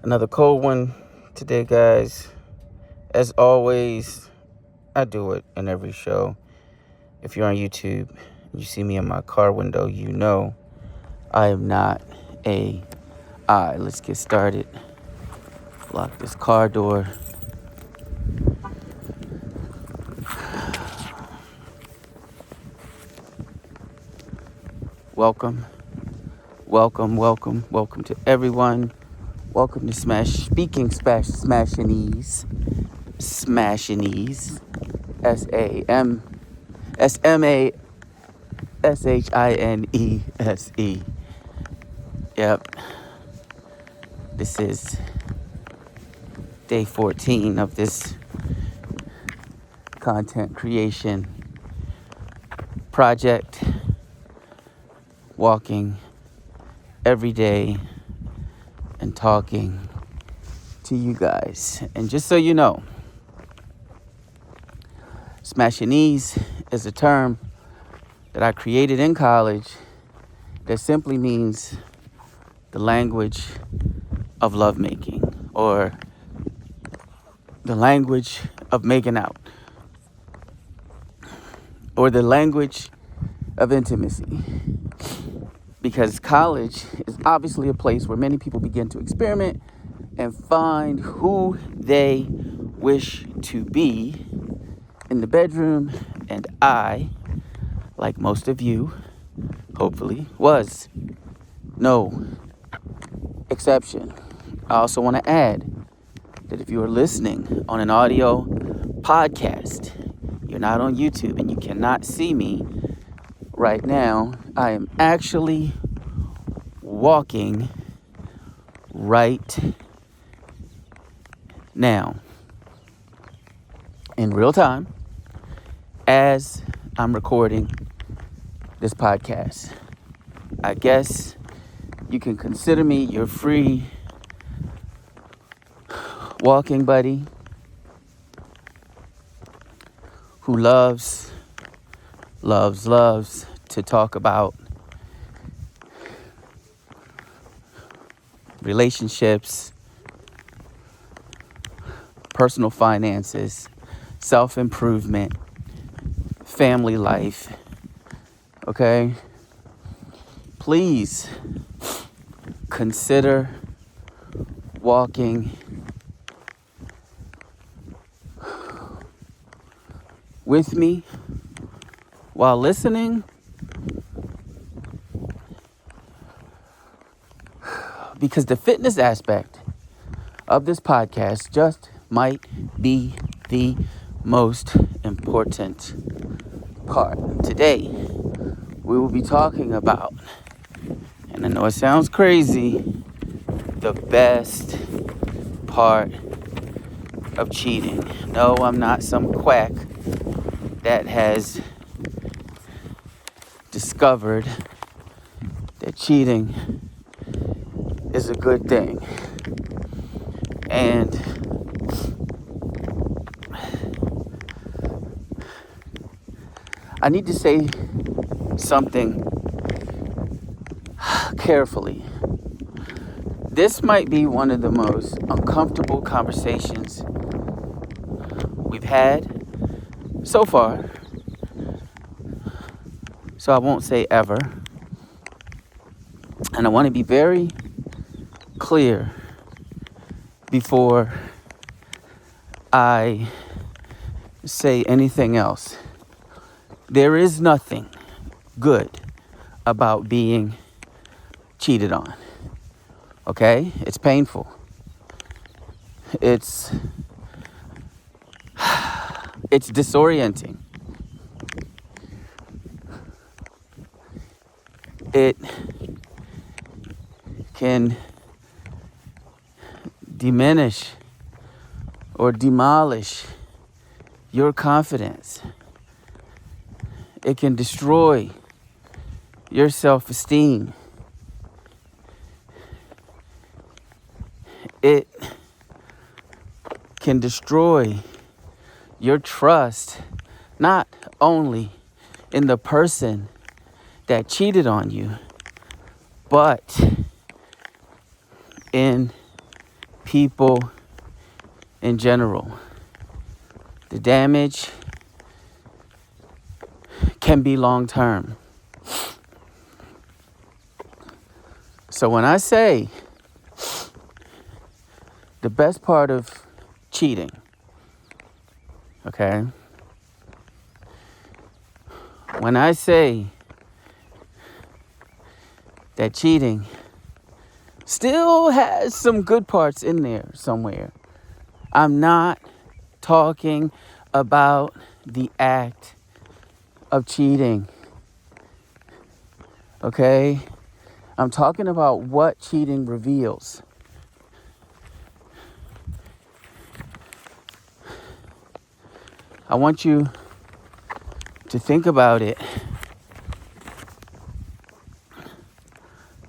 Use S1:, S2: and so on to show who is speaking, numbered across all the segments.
S1: Another cold one today, guys. As always, I do it in every show. If you're on YouTube, you see me in my car window, you know I am not AI. Let's get started. Lock this car door. Welcome to everyone. Welcome to Smashinese. Smashinese. Smashinese. Yep. This is day 14 of this content creation project. Walking every day and talking to you guys. And just so you know, Smashinese is a term that I created in college that simply means the language of lovemaking, or the language of making out, or the language of intimacy. Because college is obviously a place where many people begin to experiment and find who they wish to be in the bedroom. And I, like most of you, hopefully, was no exception. I also want to add that if you are listening on an audio podcast, you're not on YouTube and you cannot see me right now, I am actually walking right now in real time as I'm recording this podcast. I guess you can consider me your free walking buddy who loves to talk about relationships, personal finances, self-improvement, family life. Okay? Please consider walking with me while listening, because the fitness aspect of this podcast just might be the most important part. Today, we will be talking about, and I know it sounds crazy, the best part of cheating. No, I'm not some quack that has discovered that cheating is a good thing. And I need to say something carefully. This might be one of the most uncomfortable conversations we've had so far. So I won't say ever. And I want to be very clear before I say anything else. There is nothing good about being cheated on. Okay? It's painful. It's disorienting. It can diminish or demolish your confidence. It can destroy your self-esteem. It can destroy your trust, not only in the person that cheated on you, but in people in general. The damage can be long term. So when I say the best part of cheating, okay? When I say that cheating still has some good parts in there somewhere, I'm not talking about the act of cheating, okay? I'm talking about what cheating reveals. I want you to think about it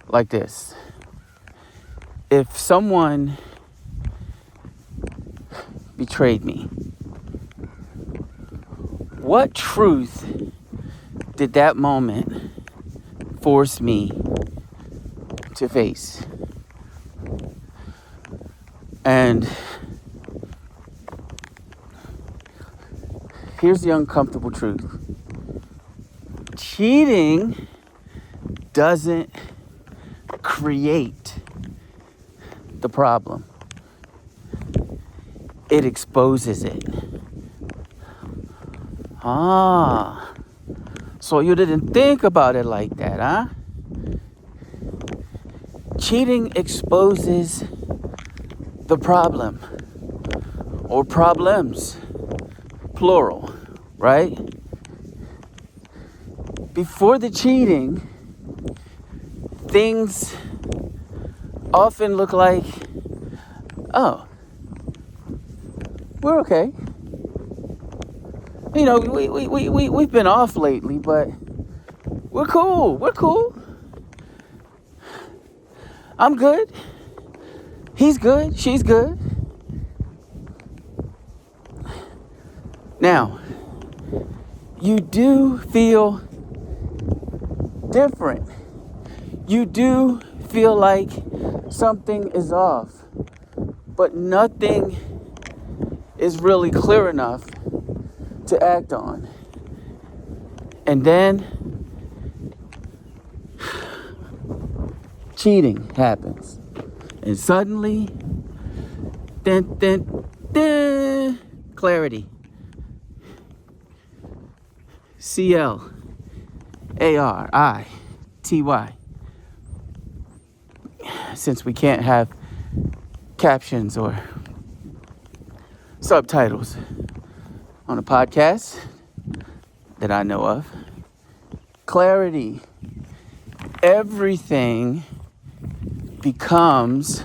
S1: like this. If someone betrayed me, what truth did that moment force me to face? And here's the uncomfortable truth. Cheating doesn't create the problem. It exposes it. So you didn't think about it like that, huh? Cheating exposes the problem, or problems, plural, right? Before the cheating, things often look like, oh, we're okay. You know, we've been off lately, but we're cool. We're cool. I'm good. He's good. She's good. Now, you do feel different. You do feel like something is off, but nothing is really clear enough to act on. And then cheating happens. And suddenly, clarity. CLARITY. Since we can't have captions or subtitles on a podcast that I know of. Clarity. Everything becomes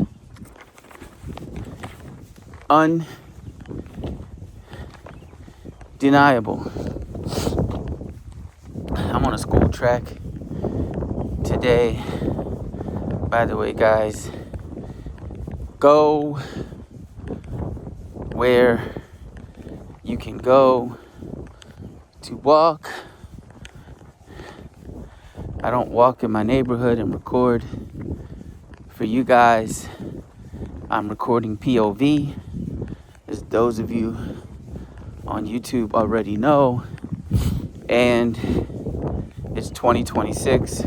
S1: undeniable. I'm on a school track today. By the way, guys, go where you can go to walk. I don't walk in my neighborhood and record for you guys. I'm recording POV, as those of you on YouTube already know. And it's 2026,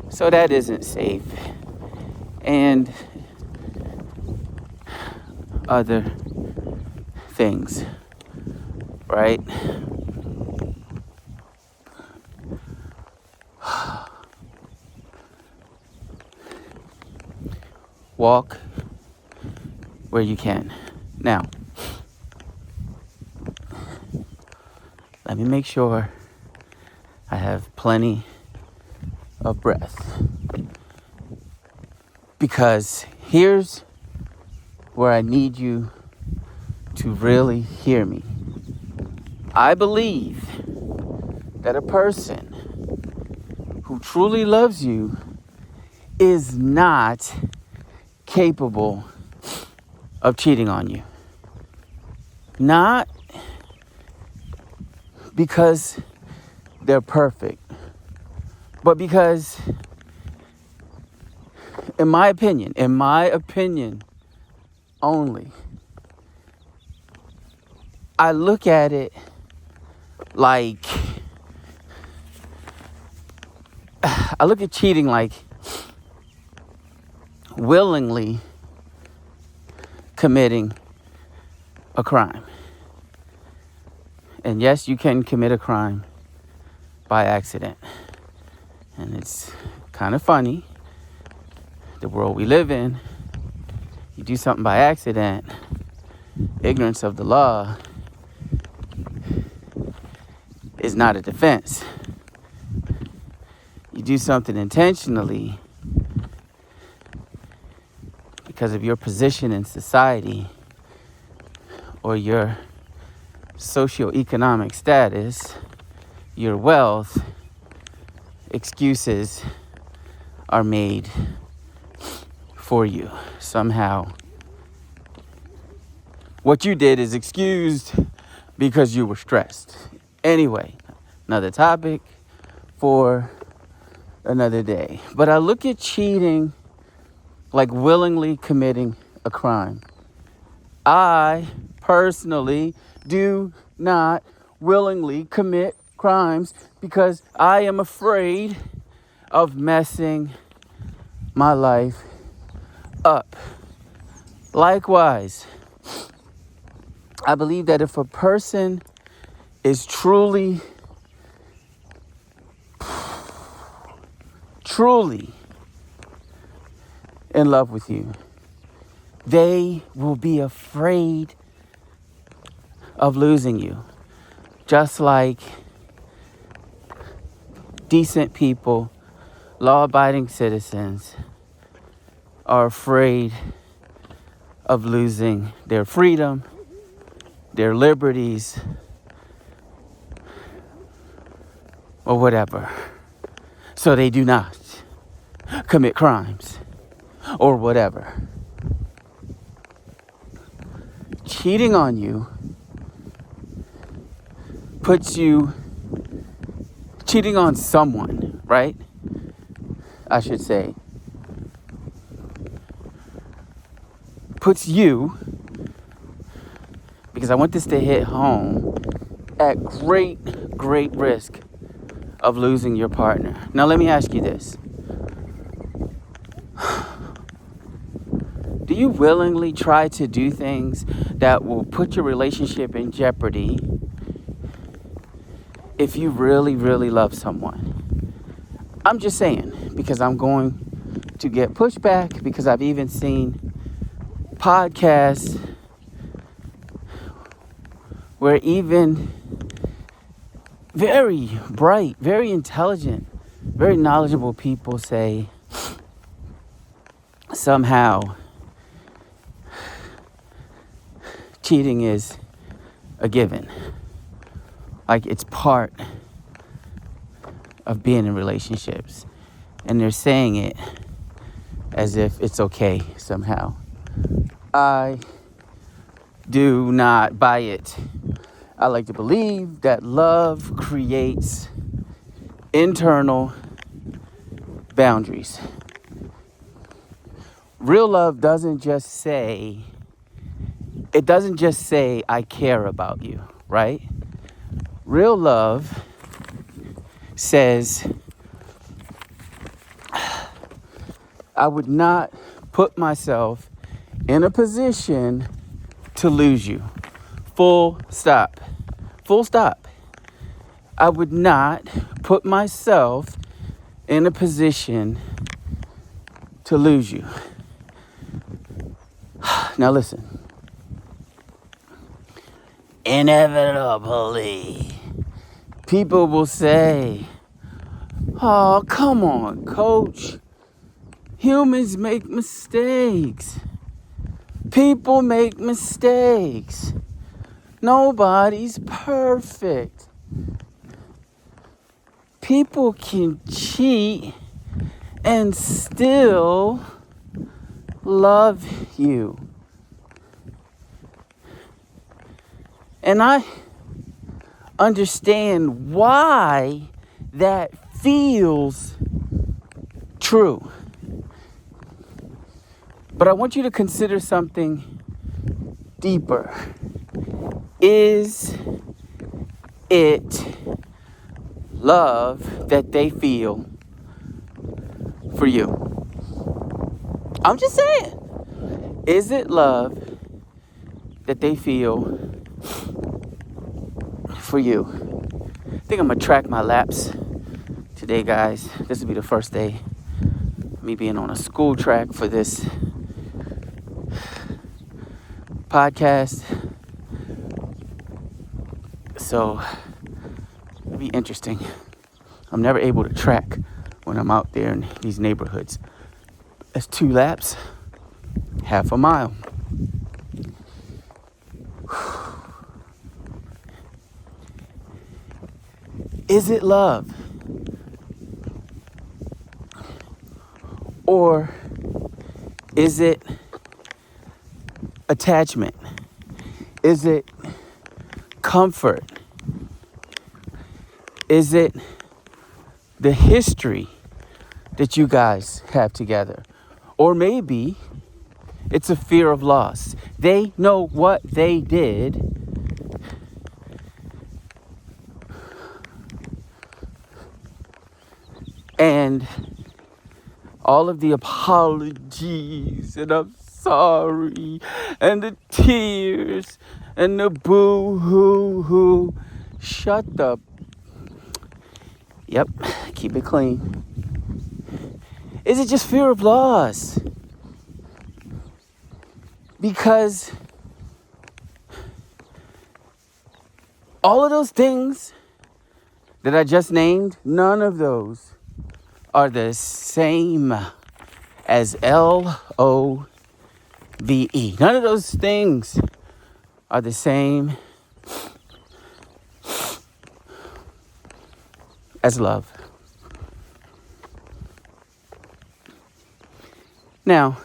S1: so that isn't safe. And other things, right? Walk where you can. Now, let me make sure I have plenty of breath. Because here's where I need you to really hear me. I believe that a person who truly loves you is not capable of cheating on you. Not because they're perfect, but because, in my opinion, only. I look at it like, I look at cheating like willingly committing a crime. And yes, you can commit a crime by accident. And it's kind of funny, the world we live in, you do something by accident, ignorance of the law is not a defense. You do something intentionally because of your position in society or your socioeconomic status, your wealth, excuses are made for you somehow. What you did is excused because you were stressed. Anyway, another topic for another day. But I look at cheating like willingly committing a crime. I personally do not willingly commit crimes because I am afraid of messing my life up. Likewise, I believe that if a person is truly in love with you, they will be afraid of losing you. Just like decent people, law-abiding citizens are afraid of losing their freedom, their liberties, or whatever. So they do not commit crimes or whatever. Cheating on you cheating on someone, right? I should say, puts you, because I want this to hit home, at great risk of losing your partner. Now let me ask you this. Do you willingly try to do things that will put your relationship in jeopardy if you really love someone? I'm just saying, because I'm going to get pushback, because I've even seen podcasts where even very bright, very intelligent, very knowledgeable people say somehow cheating is a given. Like it's part of being in relationships. And they're saying it as if it's okay somehow. I do not buy it. I like to believe that love creates internal boundaries. Real love doesn't just say, I care about you, right? Real love says, I would not put myself in a position to lose you. Full stop. Full stop. I would not put myself in a position to lose you. Now listen. Inevitably, people will say, oh, come on, coach. Humans make mistakes. People make mistakes. Nobody's perfect. People can cheat and still love you. And I understand why that feels true. But I want you to consider something deeper. Is it love that they feel for you? I'm just saying. Is it love that they feel for you? I think I'm going to track my laps today, guys. This will be the first day me being on a school track for this podcast. So it'll be interesting. I'm never able to track when I'm out there in these neighborhoods. That's 2 laps, half a mile. Is it love? Or is it attachment? Is it comfort? Is it the history that you guys have together? Or maybe it's a fear of loss. They know what they did. And all of the apologies and I'm sorry and the tears and the boo-hoo-hoo. Shut the... Yep, keep it clean. Is it just fear of loss? Because all of those things that I just named, none of those are the same as LOVE. None of those things are the same as love. Now,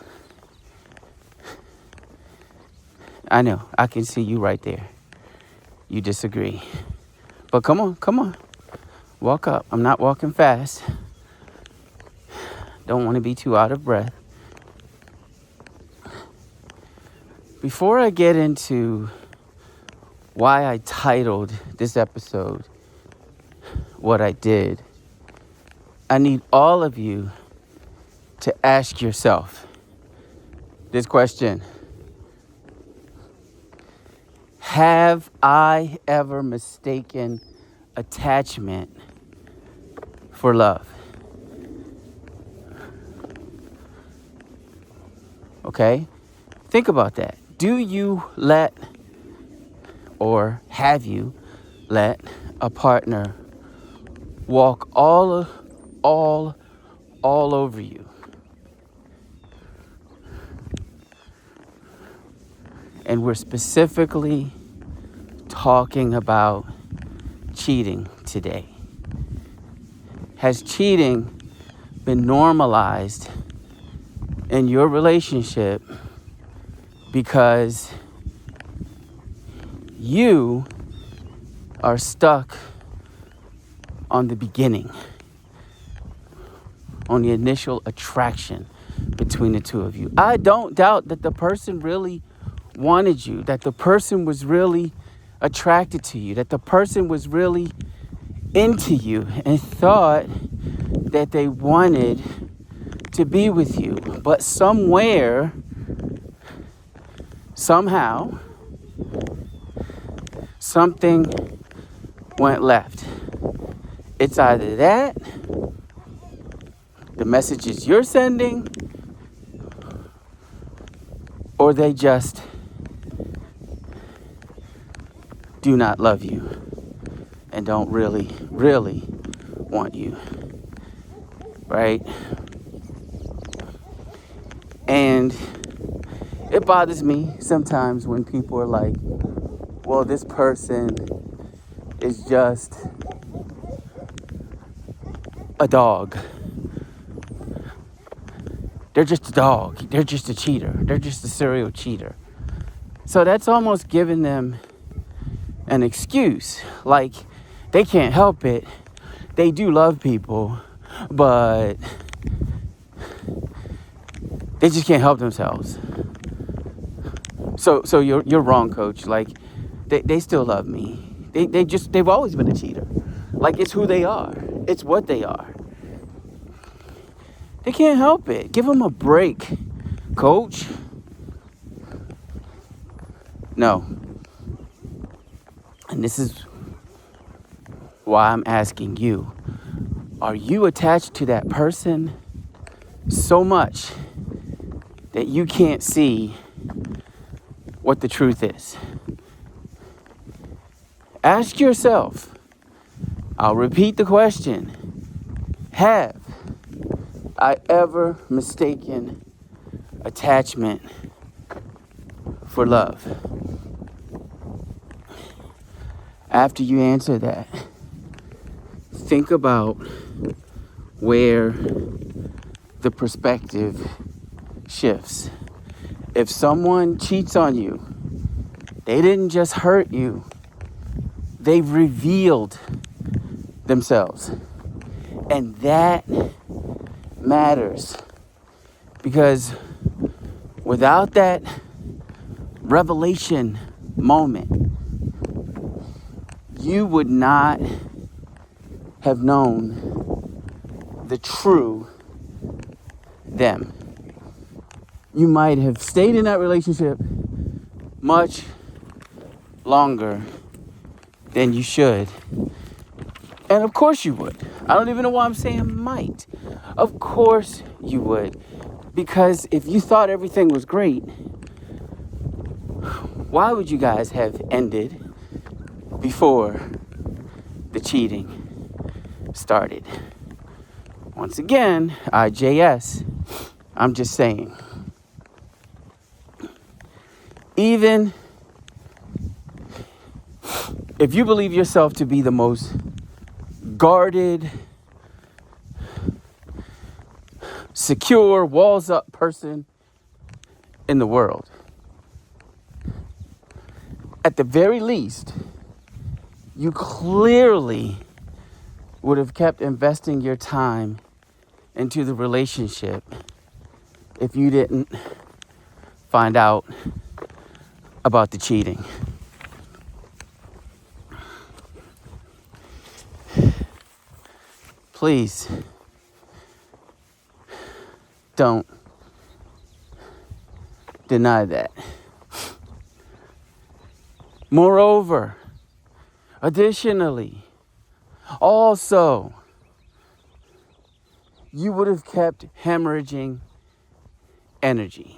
S1: I know, I can see you right there. You disagree. But come on. Walk up. I'm not walking fast. Don't want to be too out of breath. Before I get into why I titled this episode what I did, I need all of you to ask yourself this question. Have I ever mistaken attachment for love? Okay? Think about that. Do you let, or have you let a partner walk all over you? And we're specifically talking about cheating today. Has cheating been normalized in your relationship because you are stuck on the beginning, on the initial attraction between the two of you? I don't doubt that the person really wanted you, that the person was really attracted to you, that the person was really into you and thought that they wanted to be with you. But somewhere, somehow, something went left. It's either that, the messages you're sending, or they just do not love you and don't really want you, right? And it bothers me sometimes when people are like, well, this person is just a dog. They're just a dog. They're just a cheater. They're just a serial cheater. So that's almost giving them an excuse. Like, they can't help it. They do love people, but they just can't help themselves. So you're wrong, coach. Like, they still love me. They've always been a cheater. Like, it's who they are. It's what they are. They can't help it. Give them a break, coach. No. And this is why I'm asking you. Are you attached to that person so much that you can't see what the truth is? Ask yourself. I'll repeat the question. Have I ever mistaken attachment for love? After you answer that, think about where the perspective shifts. If someone cheats on you, they didn't just hurt you, they've revealed themselves. And that matters, because without that revelation moment, you would not have known the true them. You might have stayed in that relationship much longer than you should. And of course you would. I don't even know why I'm saying might. Of course you would. Because if you thought everything was great, why would you guys have ended before the cheating started? Once again, IJS, I'm just saying. Even if you believe yourself to be the most guarded, secure, walls up person in the world, at the very least, you clearly would have kept investing your time into the relationship if you didn't find out about the cheating. Please don't deny that. Moreover, additionally, also, you would have kept hemorrhaging energy.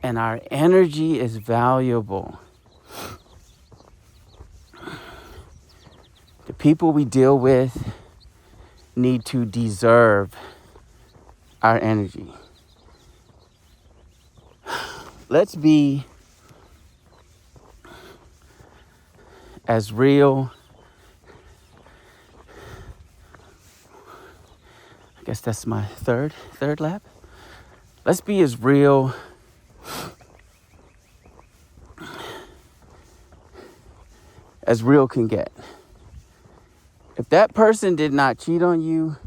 S1: And our energy is valuable. The people we deal with need to deserve our energy. Let's be as real. I guess that's my third lap. Let's be as real as real can get. If that person did not cheat on you,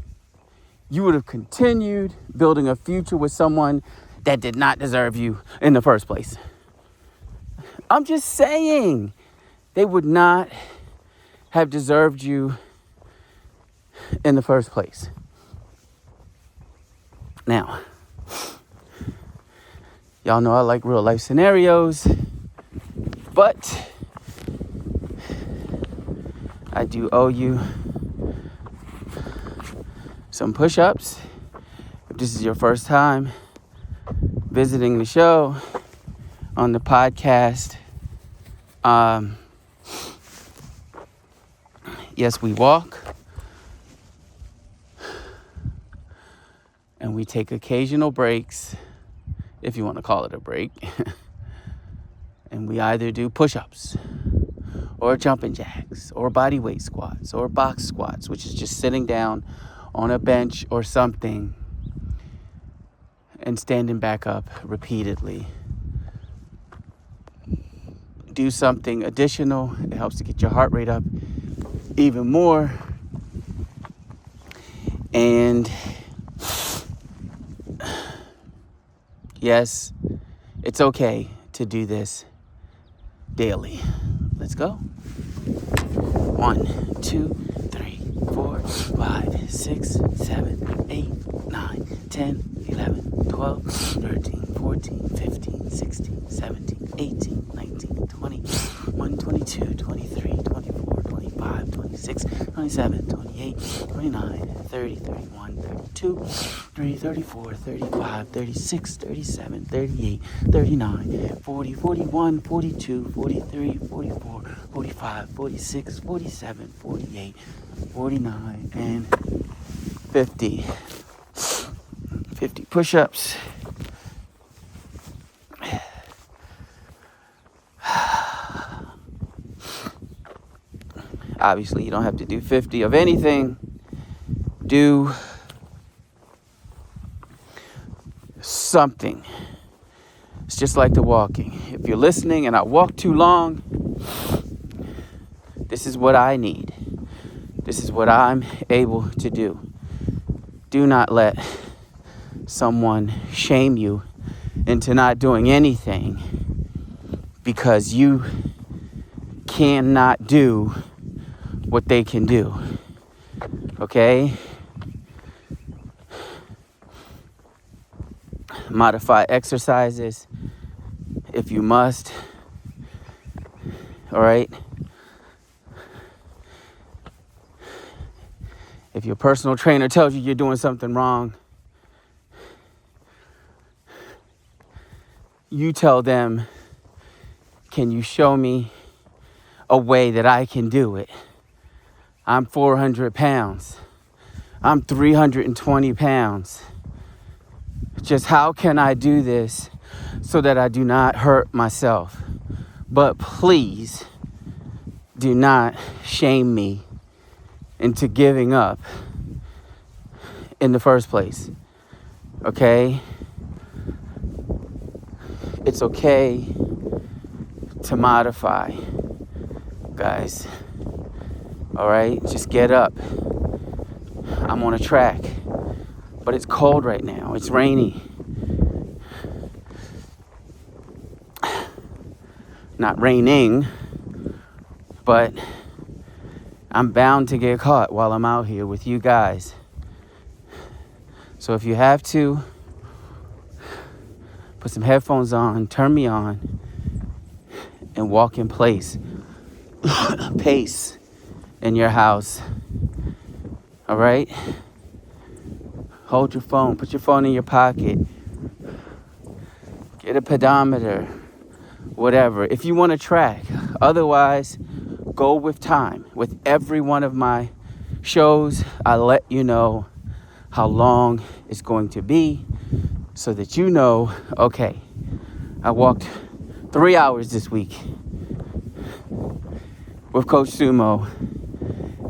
S1: you would have continued building a future with someone that did not deserve you in the first place. I'm just saying, they would not have deserved you in the first place. Now, y'all know I like real life scenarios, but I do owe you some push-ups. If this is your first time visiting the show on the podcast, yes, we walk and we take occasional breaks, if you want to call it a break, and we either do push-ups or jumping jacks or body weight squats or box squats, which is just sitting down on a bench or something and standing back up repeatedly. Do something additional. It helps to get your heart rate up even more. And yes, it's okay to do this daily. Let's go. 1, 2, 3, 4, 5, 6, 7, 8, 9, 10, 11, 12, 13, 14, 15, 16, 17, 18, 19, 20, 21, 22, 23, 24, 25, 26, 27, 28, 29, 30, 31, 32, 33, 34, 35, 36, 37, 38, 39, 40, 41, 42, 43, 44, 45, 46, 47, 48, 49, and 50. 50 push-ups. Obviously, you don't have to do 50 of anything. Do something. It's just like the walking. If you're listening and I walk too long, this is what I need. This is what I'm able to do. Do not let someone shame you into not doing anything because you cannot do what they can do. Okay? Modify exercises if you must. All right? If your personal trainer tells you you're doing something wrong, you tell them, can you show me a way that I can do it? I'm 400 pounds. I'm 320 pounds. Just how can I do this so that I do not hurt myself? But please do not shame me into giving up in the first place. Okay? It's okay to modify, guys. All right? Just get up. I'm on a track, but it's cold right now. It's rainy. Not raining, but I'm bound to get caught while I'm out here with you guys. So if you have to, put some headphones on, turn me on, and walk in place. Pace in your house. All right? Hold your phone. Put your phone in your pocket. Get a pedometer. Whatever. If you want to track. Otherwise, go with time. With every one of my shows, I let you know how long it's going to be so that you know, okay, I walked 3 hours this week with Coach Sumo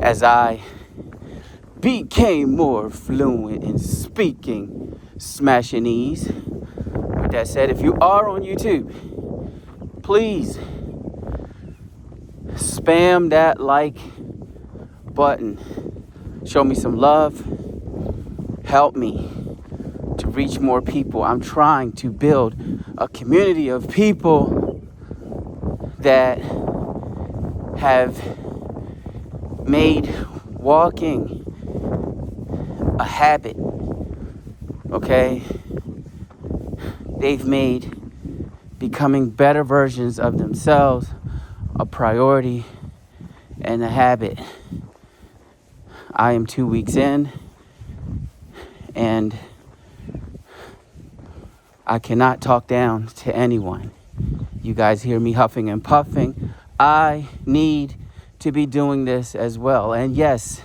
S1: as I became more fluent in speaking Smashinese. With that said, if you are on YouTube, please spam that like button. Show me some love. Help me to reach more people. I'm trying to build a community of people that have made walking a habit. Okay? They've made becoming better versions of themselves a priority and a habit. I am 2 weeks in, and I cannot talk down to anyone. You guys hear me huffing and puffing. I need to be doing this as well. And yes,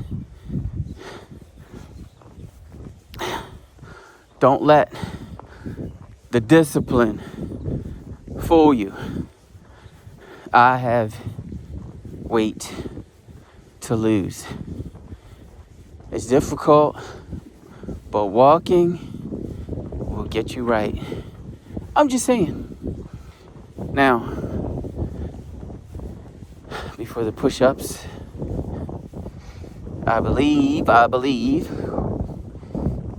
S1: don't let the discipline fool you. I have weight to lose. It's difficult, but walking will get you right. I'm just saying. Now, before the push-ups, I believe,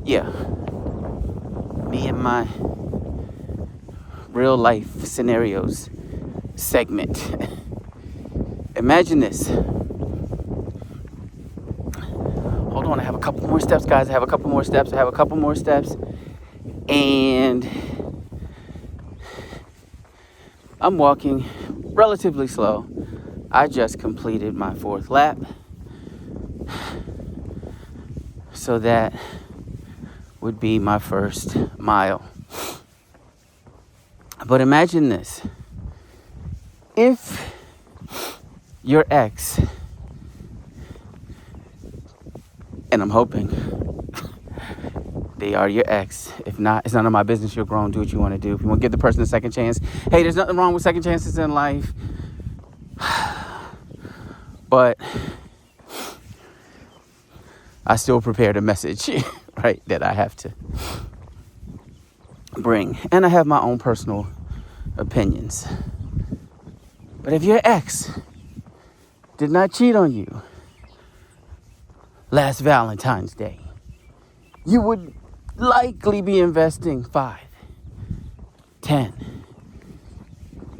S1: yeah, me and my real life scenarios segment. Imagine this. Hold on, I have a couple more steps, guys. I have a couple more steps. And I'm walking relatively slow. I just completed my 4th lap. So that would be my first mile. But imagine this. If your ex, and I'm hoping they are your ex. If not, it's none of my business. You're grown. Do what you want to do. If you want to give the person a second chance, hey, there's nothing wrong with second chances in life. But I still prepared a message, right, that I have to bring. And I have my own personal opinions. But if your ex did not cheat on you last Valentine's Day, you would likely be investing 5, 10,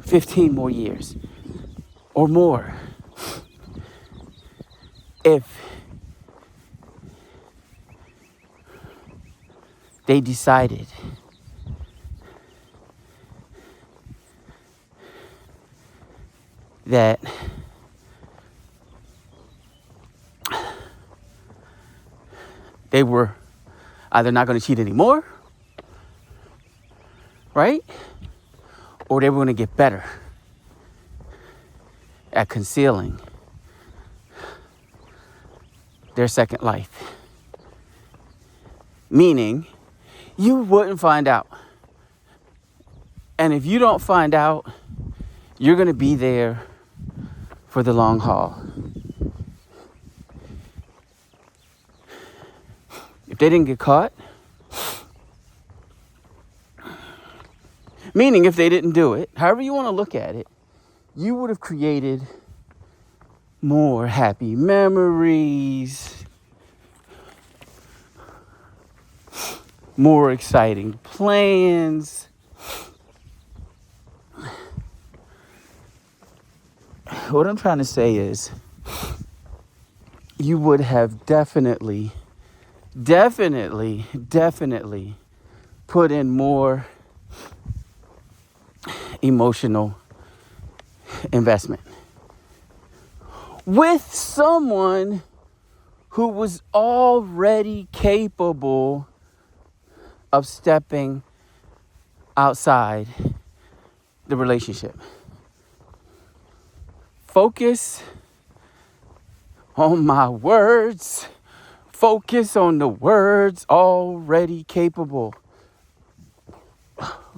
S1: 15 more years or more if they decided that they were either not going to cheat anymore, right? Or they were going to get better at concealing their second life. Meaning, you wouldn't find out. And if you don't find out, you're going to be there for the long haul. If they didn't get caught, meaning if they didn't do it, however you want to look at it, you would have created more happy memories, more exciting plans. What I'm trying to say is, you would have definitely put in more emotional investment with someone who was already capable of stepping outside the relationship. Focus on my words. Focus on the words already capable.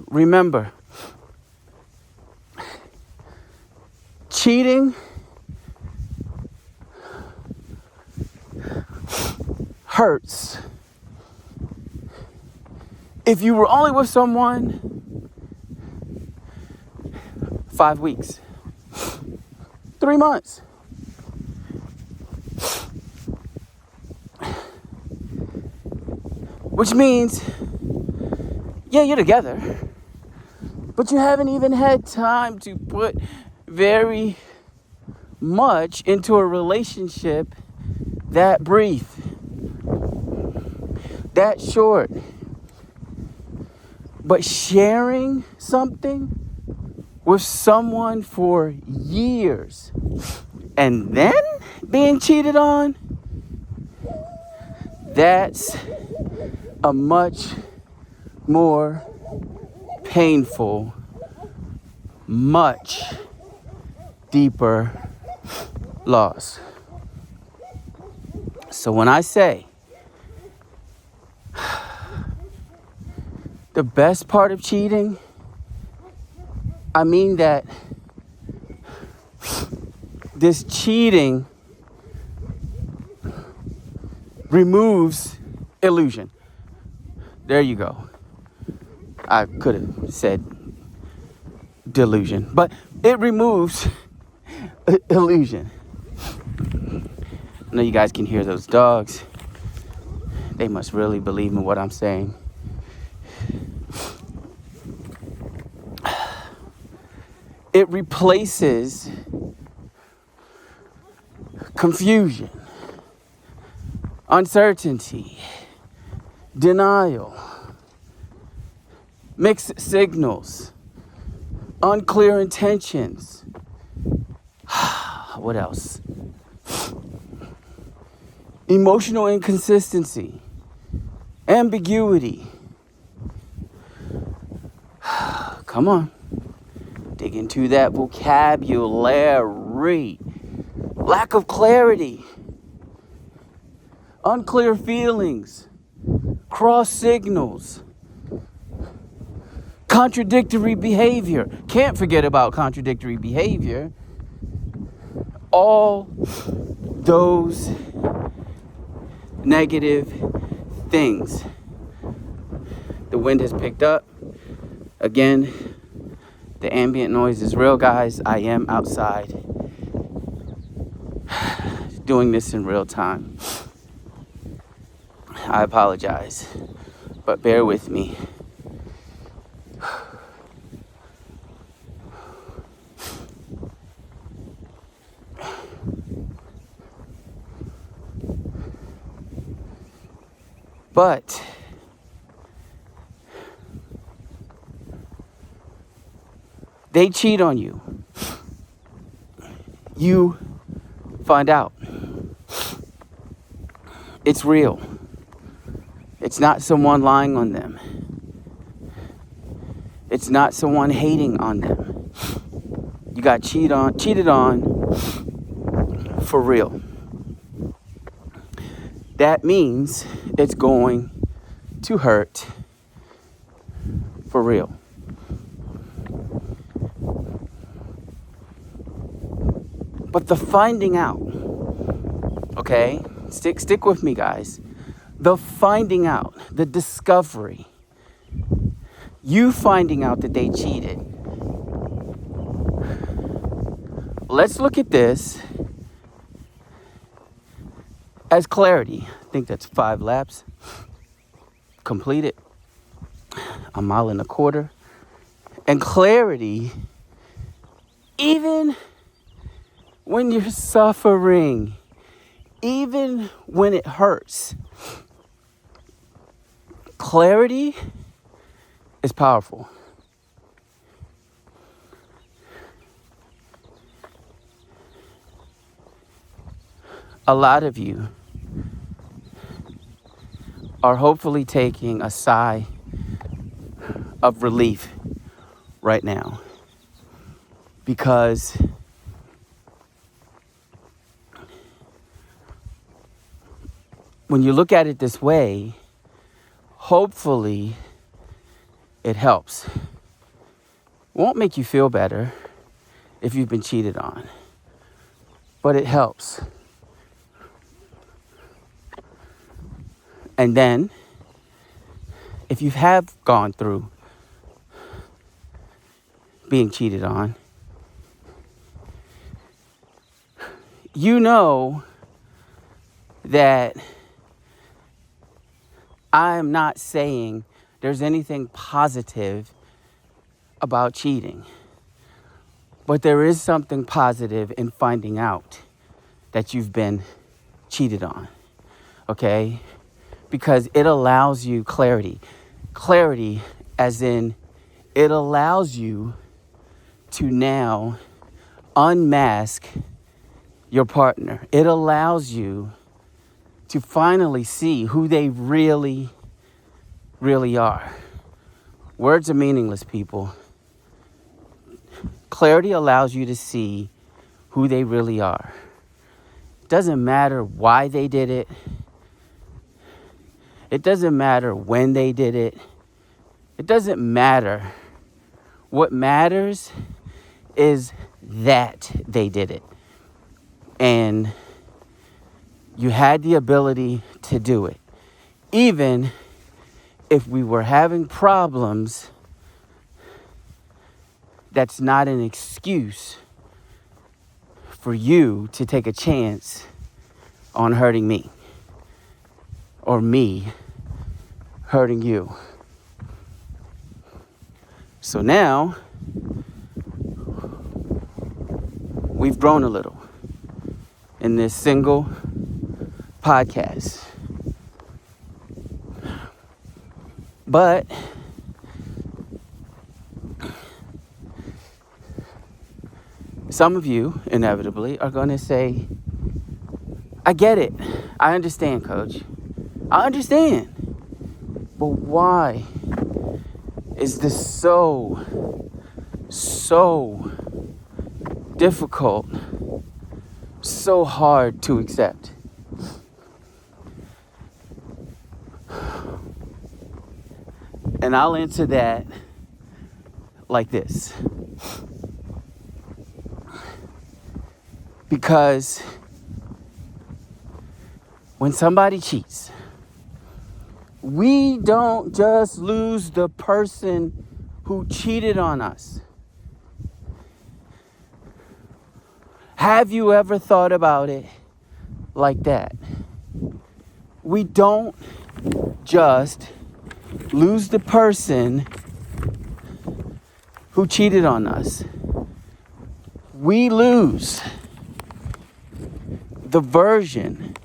S1: Remember, cheating hurts. If you were only with someone 5 weeks, 3 months, which means, yeah, you're together, but you haven't even had time to put very much into a relationship that brief, that short. But sharing something with someone for years and then being cheated on, that's a much more painful, much deeper loss. So when I say the best part of cheating, I mean that this cheating removes illusion. There you go. I could have said delusion, but it removes illusion. I know you guys can hear those dogs. They must really believe in what I'm saying. It replaces confusion, uncertainty, denial, mixed signals, unclear intentions. What else? Emotional inconsistency, ambiguity. Come on. Dig into that vocabulary. Lack of clarity. Unclear feelings. Cross signals. Contradictory behavior. Can't forget about contradictory behavior. All those negative things. The wind has picked up. Again, the ambient noise is real, guys. I am outside doing this in real time. I apologize, but bear with me. But they cheat on you. You find out. It's real. It's not someone lying on them. It's not someone hating on them. You got cheated on for real. That means it's going to hurt for real. But the finding out, okay? Stick with me, guys. The finding out, the discovery, you finding out that they cheated. Let's look at this as clarity. I think that's 5 laps completed. A mile and a quarter. And clarity, even when you're suffering, even when it hurts, clarity is powerful. A lot of you are hopefully taking a sigh of relief right now, because when you look at it this way, hopefully it helps. Won't make you feel better if you've been cheated on, but it helps. And then, if you have gone through being cheated on, you know that I'm not saying there's anything positive about cheating, but there is something positive in finding out that you've been cheated on, okay? Because it allows you clarity. Clarity as in it allows you to now unmask your partner. It allows you to finally see who they really, really are. Words are meaningless, people. Clarity allows you to see who they really are. It doesn't matter why they did it. It doesn't matter when they did it. It doesn't matter. What matters is that they did it. And you had the ability to do it. Even if we were having problems, that's not an excuse for you to take a chance on hurting me or me hurting you. So now we've grown a little in this single podcast. But some of you inevitably are going to say, I get it. I understand, Coach. I understand. But why is this so difficult, so hard to accept? And I'll answer that like this. Because when somebody cheats, we don't just lose the person who cheated on us. Have you ever thought about it like that? We don't just lose the person who cheated on us. We lose the version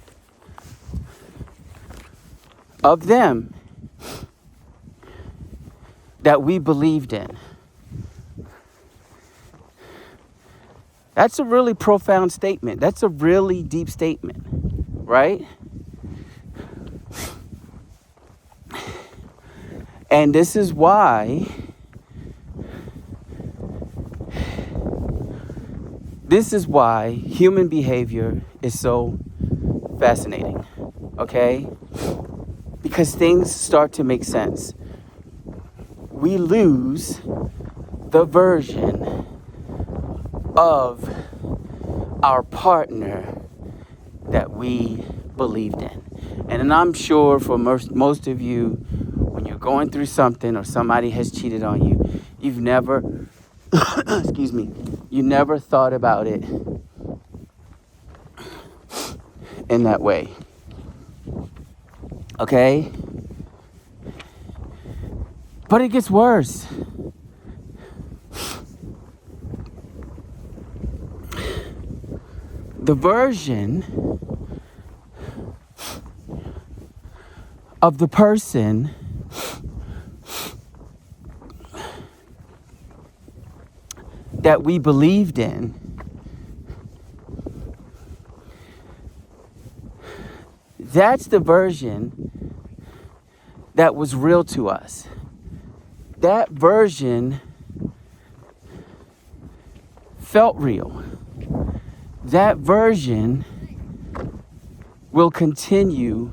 S1: of them that we believed in. That's a really profound statement. That's a really deep statement, right? And this is why human behavior is so fascinating, okay? Because things start to make sense. We lose the version of our partner that we believed in. And I'm sure for most of you, when you're going through something or somebody has cheated on you, you've never, you never thought about it in that way. Okay? But it gets worse. The version of the person that we believed in that's the version that was real to us. That version felt real. That version will continue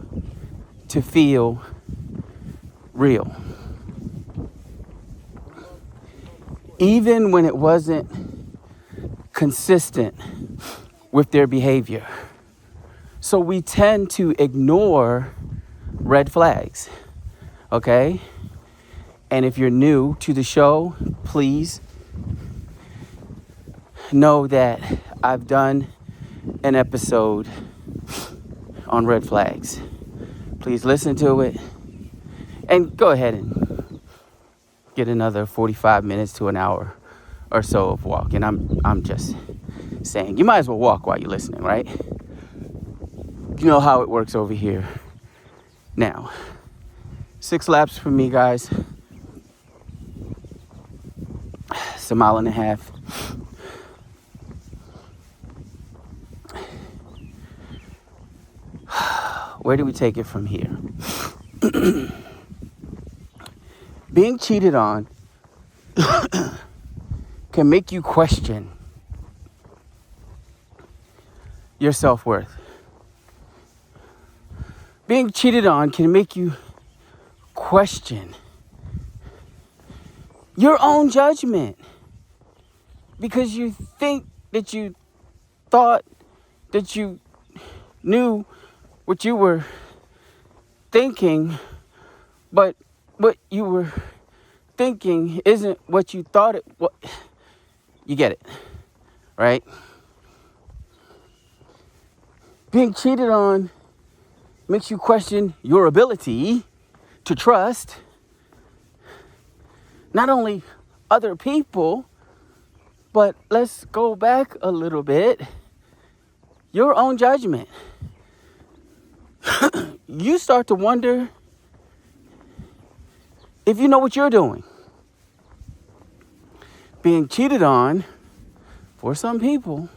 S1: to feel real. Even when it wasn't consistent with their behavior. So we tend to ignore red flags, okay? And if you're new to the show, please know that I've done an episode on red flags. Please listen to it and go ahead and get another 45 minutes to an hour or so of walk. And I'm just saying, you might as well walk while you're listening, right? You know how it works over here. Now, 6 laps for me, guys. It's a mile and a half. Where do we take it from here? Being cheated on can make you question your self-worth. Being cheated on can make you question your own judgment because you think that you thought that you knew what you were thinking, but what you were thinking isn't what you thought it was. You get it, right? Being cheated on makes you question your ability to trust not only other people, But let's go back a little bit. Your own judgment. You start to wonder if you know what you're doing. Being cheated on, for some people,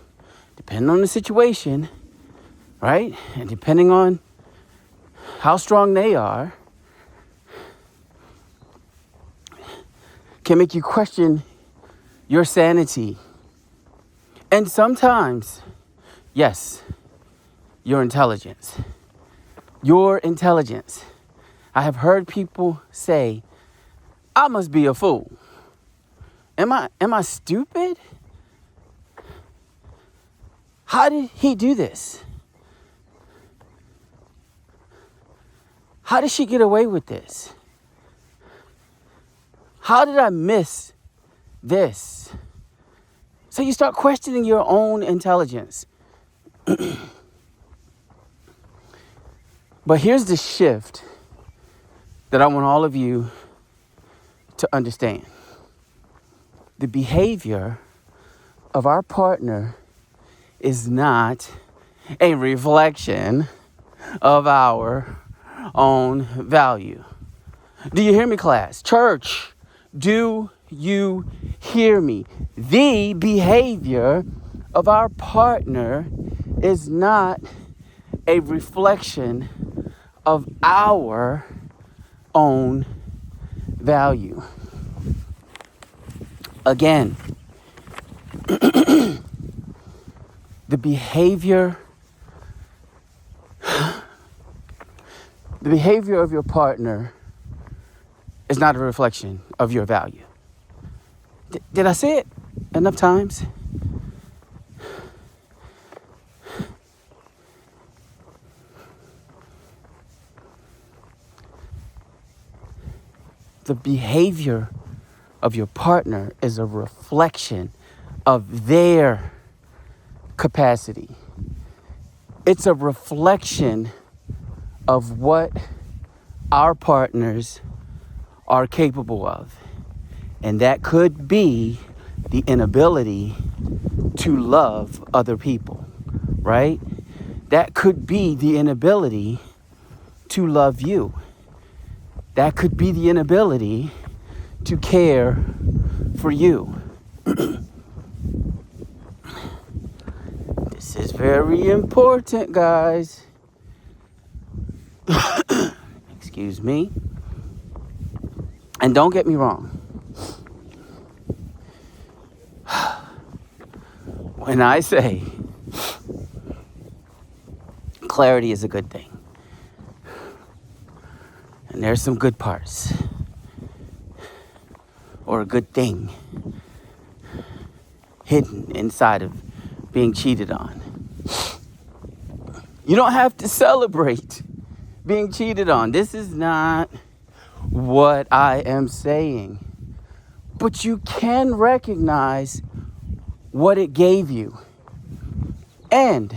S1: depending on the situation, right? And depending on how strong they are, can make you question your sanity. And sometimes, yes, your intelligence. Your intelligence. I have heard people say, I must be a fool. Am I stupid? How did he do this? How did she get away with this? How did I miss this? So you start questioning your own intelligence. But here's the shift that I want all of you to understand. The behavior of our partner is not a reflection of our own value. Do you hear me, class? Church, do you hear me? The behavior of our partner is not a reflection of our own value. Again, the behavior of your partner is not a reflection of your value. Did I say it enough times? The behavior of your partner is a reflection of their capacity. It's a reflection of what our partners are capable of. And that could be the inability to love other people, right? That could be the inability to love you. That could be the inability to care for you. This is very important, guys. Excuse me. And don't get me wrong. When I say clarity is a good thing, and there's some good parts, or a good thing hidden inside of being cheated on. You don't have to celebrate being cheated on. This is not what I am saying. But you can recognize what it gave you. And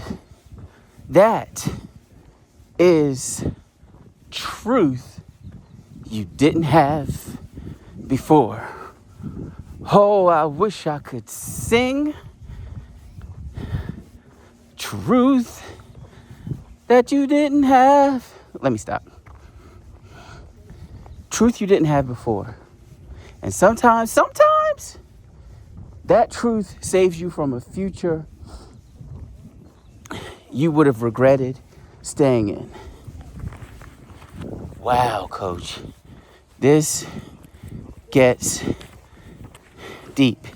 S1: that is truth you didn't have before. Oh, I wish I could sing truth that you didn't have. Let me stop. Truth you didn't have before. And sometimes that truth saves you from a future you would have regretted staying in. Wow, coach. This gets deep.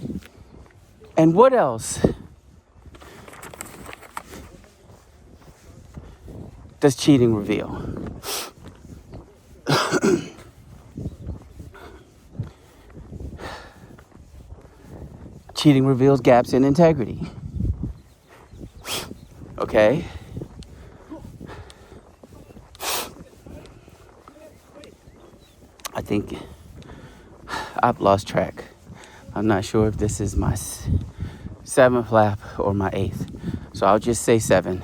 S1: And what else does cheating reveal? Cheating reveals gaps in integrity. Okay? I think I've lost track. I'm not sure if this is my 7th lap or my 8th. So I'll just say 7.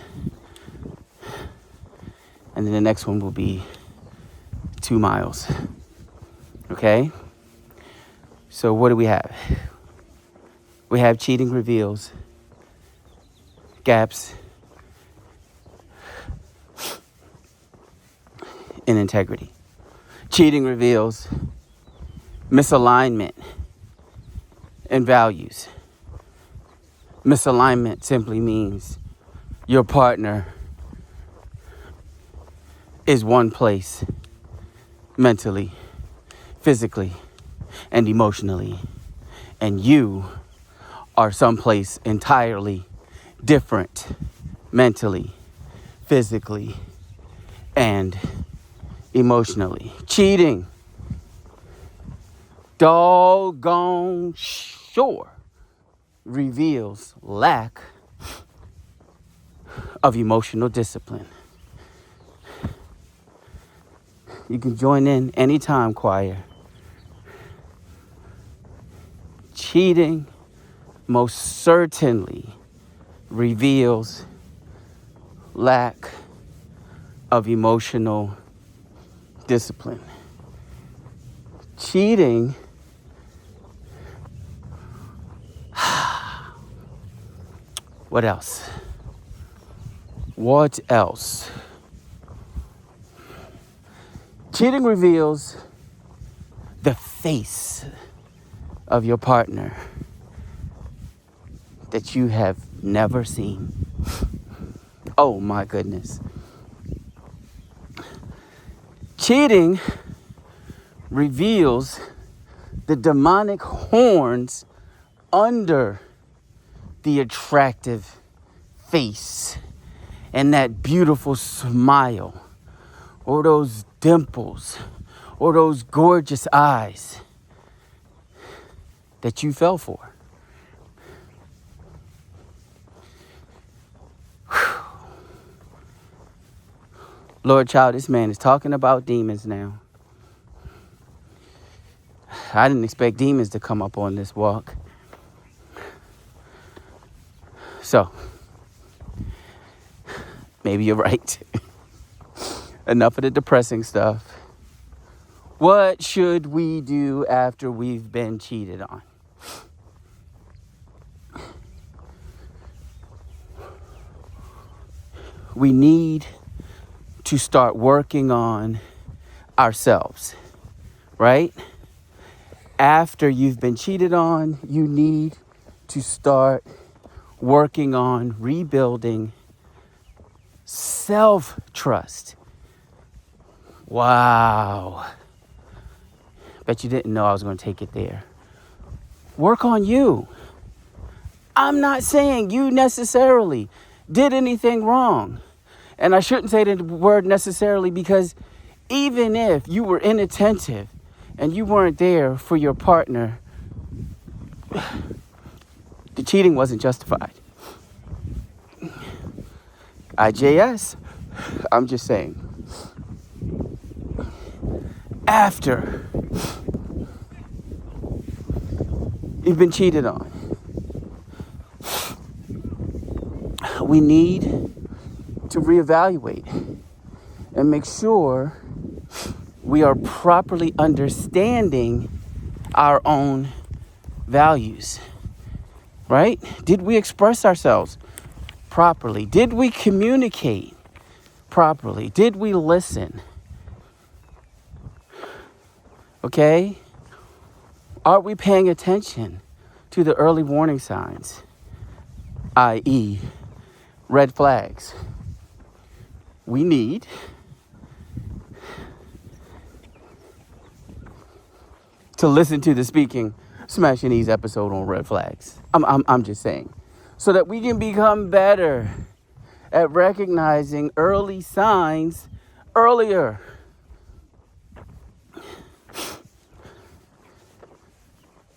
S1: And then the next one will be 2 miles. Okay? So what do we have? We have cheating reveals gaps in integrity. Cheating reveals misalignment in values. Misalignment simply means your partner is one place mentally, physically, and emotionally, and you are someplace entirely different mentally, physically, and emotionally. Cheating, doggone sure, reveals lack of emotional discipline. You can join in anytime, choir. Cheating most certainly reveals lack of emotional discipline. Cheating what else? What else? Cheating reveals the face of your partner that you have never seen. Oh my goodness. Cheating reveals the demonic horns under the attractive face and that beautiful smile, or those dimples, or those gorgeous eyes that you fell for. Lord child, this man is talking about demons now. I didn't expect demons to come up on this walk. So, maybe you're right. Enough of the depressing stuff. What should we do after we've been cheated on? We need to start working on ourselves, right? After you've been cheated on, you need to start working on rebuilding self-trust. Wow. Bet you didn't know I was going to take it there. Work on you. I'm not saying you necessarily did anything wrong. And I shouldn't say the word necessarily, because even if you were inattentive and you weren't there for your partner, the cheating wasn't justified. IJS, I'm just saying. After you've been cheated on, we need to reevaluate and make sure we are properly understanding our own values, right? Did we express ourselves properly? Did we communicate properly? Did we listen? Okay? Are we paying attention to the early warning signs, i.e., red flags? We need to listen to the Speaking Smashinese episode on red flags. I'm just saying, so that we can become better at recognizing early signs earlier.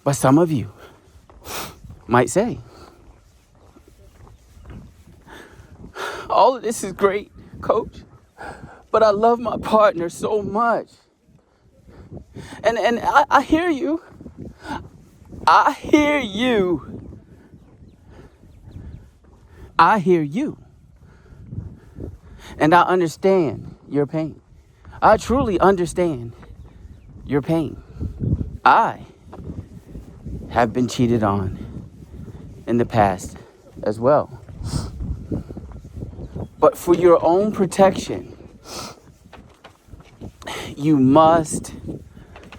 S1: But some of you might say, all of this is great, Coach, but I love my partner so much. And I hear you. I hear you. I hear you. And I understand your pain. I truly understand your pain. I have been cheated on in the past as well. But for your own protection, you must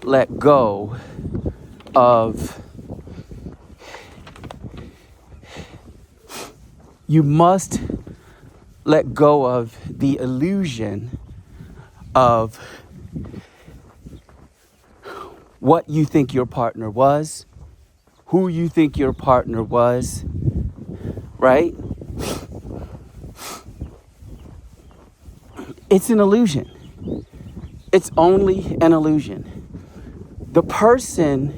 S1: let go of the illusion of what you think your partner was, who you think your partner was, right? It's an illusion. It's only an illusion. The person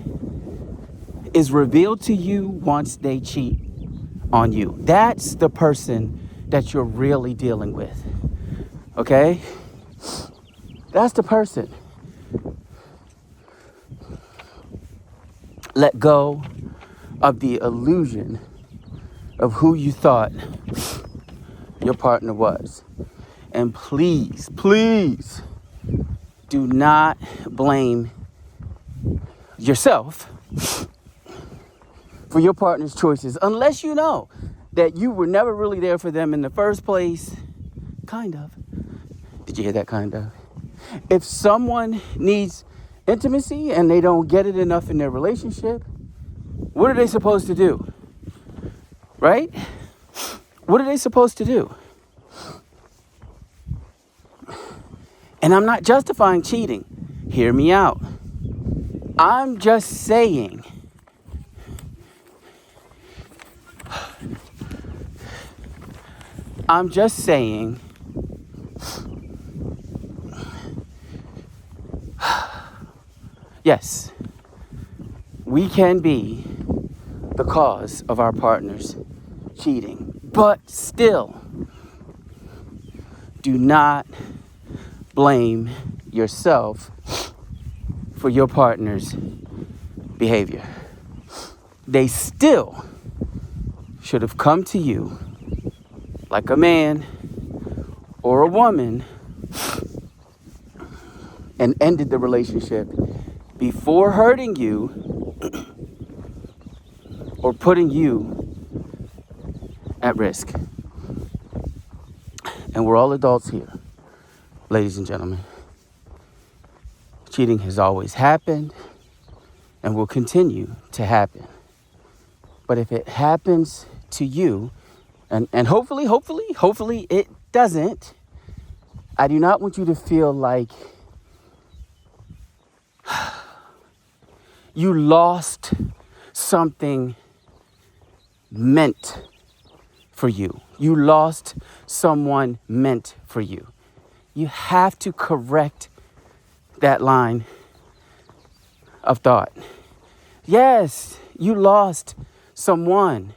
S1: is revealed to you once they cheat on you. That's the person that you're really dealing with. Okay? That's the person. Let go of the illusion of who you thought your partner was. And please, please do not blame yourself for your partner's choices unless you know that you were never really there for them in the first place. Kind of. Did you hear that? Kind of. If someone needs intimacy and they don't get it enough in their relationship, what are they supposed to do? Right? What are they supposed to do? And I'm not justifying cheating. Hear me out. I'm just saying yes, we can be the cause of our partner's cheating, but still do not blame yourself for your partner's behavior. They still should have come to you like a man or a woman and ended the relationship before hurting you or putting you at risk. And we're all adults here, ladies and gentlemen. Cheating has always happened and will continue to happen. But if it happens to you, and hopefully it doesn't, I do not want you to feel like you lost something meant for you. You lost someone meant for you. You have to correct that line of thought. Yes, you lost someone.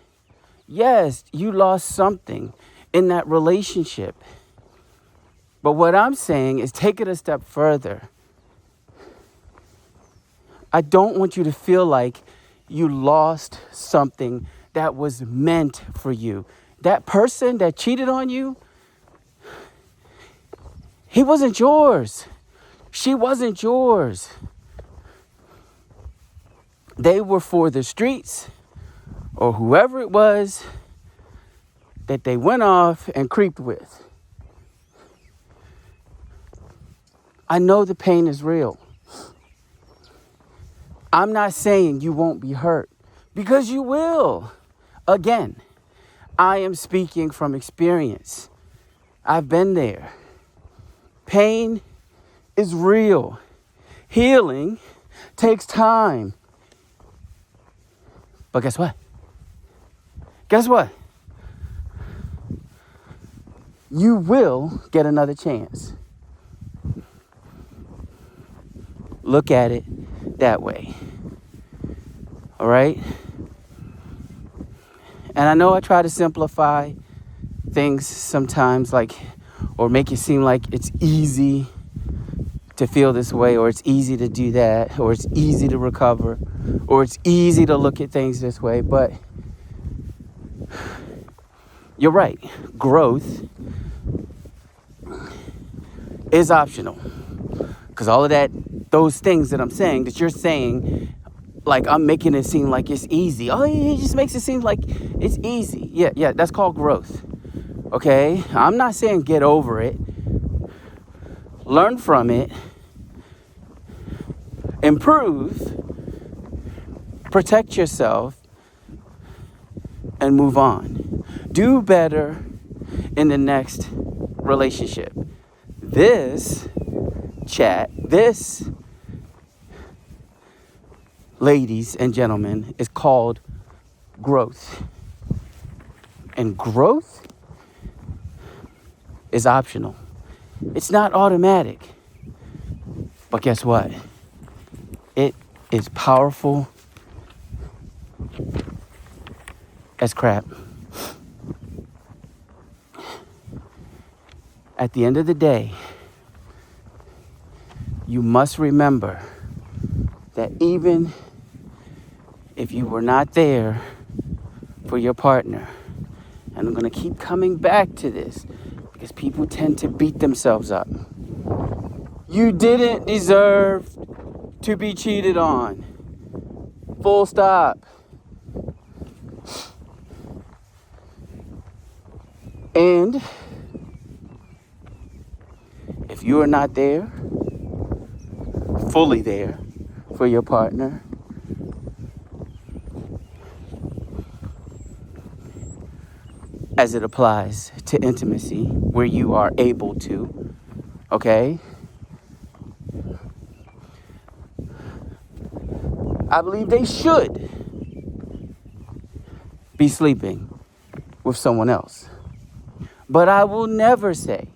S1: Yes, you lost something in that relationship. But what I'm saying is take it a step further. I don't want you to feel like you lost something that was meant for you. That person that cheated on you, he wasn't yours. She wasn't yours. They were for the streets or whoever it was that they went off and creeped with. I know the pain is real. I'm not saying you won't be hurt, because you will. Again, I am speaking from experience. I've been there. Pain is real. Healing takes time. But guess what? Guess what? You will get another chance. Look at it that way. All right? And I know I try to simplify things sometimes, or make it seem like it's easy to feel this way, or it's easy to do that, or it's easy to recover, or it's easy to look at things this way. But you're right. Growth is optional. Because all of those things that I'm saying, that you're saying, like I'm making it seem like it's easy. Oh, he just makes it seem like it's easy. Yeah, that's called growth. Okay? I'm not saying get over it. Learn from it. Improve. Protect yourself. And move on. Do better in the next relationship. This chat, this, ladies and gentlemen, is called growth. And growth is optional. It's not automatic. But guess what? It is powerful as crap. At the end of the day, you must remember that even if you were not there for your partner, and I'm going to keep coming back to this because people tend to beat themselves up. You didn't deserve to be cheated on. Full stop. And if you are not there, fully there for your partner, as it applies to intimacy, where you are able to, okay? I believe they should be sleeping with someone else. But I will never say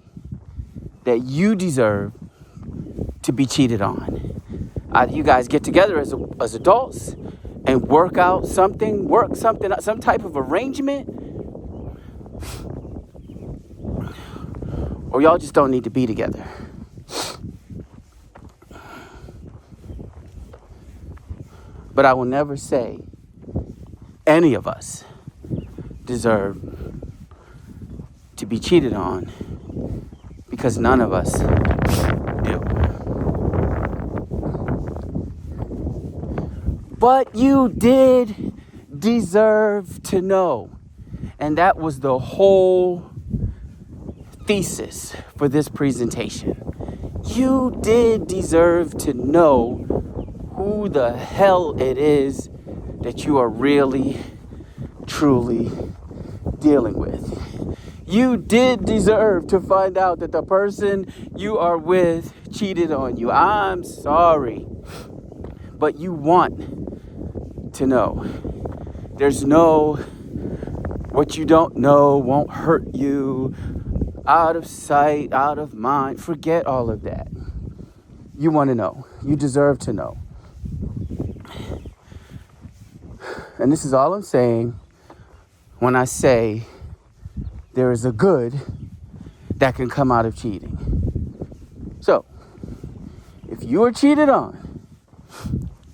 S1: that you deserve to be cheated on. You guys get together as adults and work something, some type of arrangement, or y'all just don't need to be together. But I will never say any of us deserve to be cheated on, because none of us do. But you did deserve to know. And that was the whole thesis for this presentation. You did deserve to know who the hell it is that you are really, truly dealing with. You did deserve to find out that the person you are with cheated on you. I'm sorry, but you want to know. There's no, what you don't know won't hurt you. Out of sight, out of mind. Forget all of that. You want to know. You deserve to know. And this is all I'm saying when I say there is a good that can come out of cheating. So, if you are cheated on,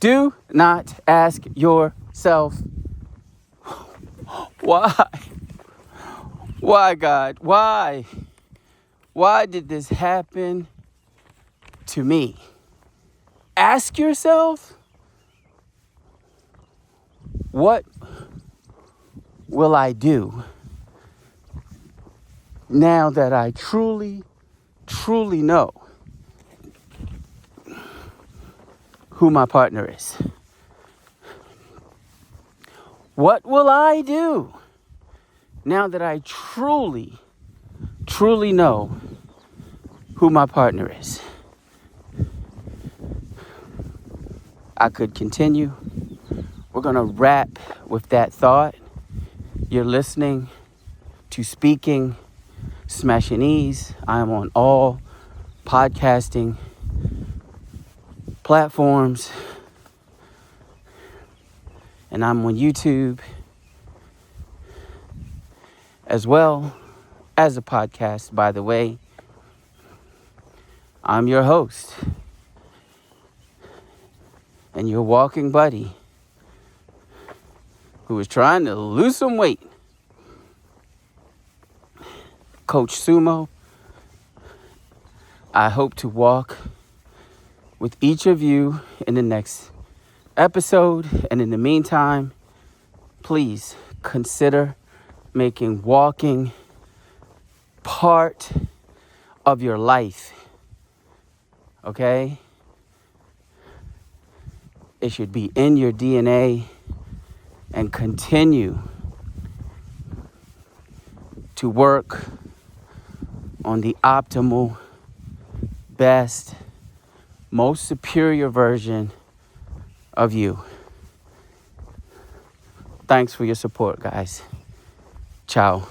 S1: do not ask yourself, why? Why, God? Why? Why did this happen to me? Ask yourself, what will I do now that I truly, truly know who my partner is? What will I do now that I truly, truly know who my partner is? I could continue. We're going to wrap with that thought. You're listening to Speaking Smashinese. I am on all podcasting platforms, and I'm on YouTube as well as a podcast, by the way. I'm your host and your walking buddy who is trying to lose some weight, Coach Sumo. I hope to walk with each of you in the next episode. And in the meantime, please consider making walking part of your life. Okay? It should be in your DNA, and continue to work on the optimal, best, most superior version of you. Thanks for your support, guys. Ciao.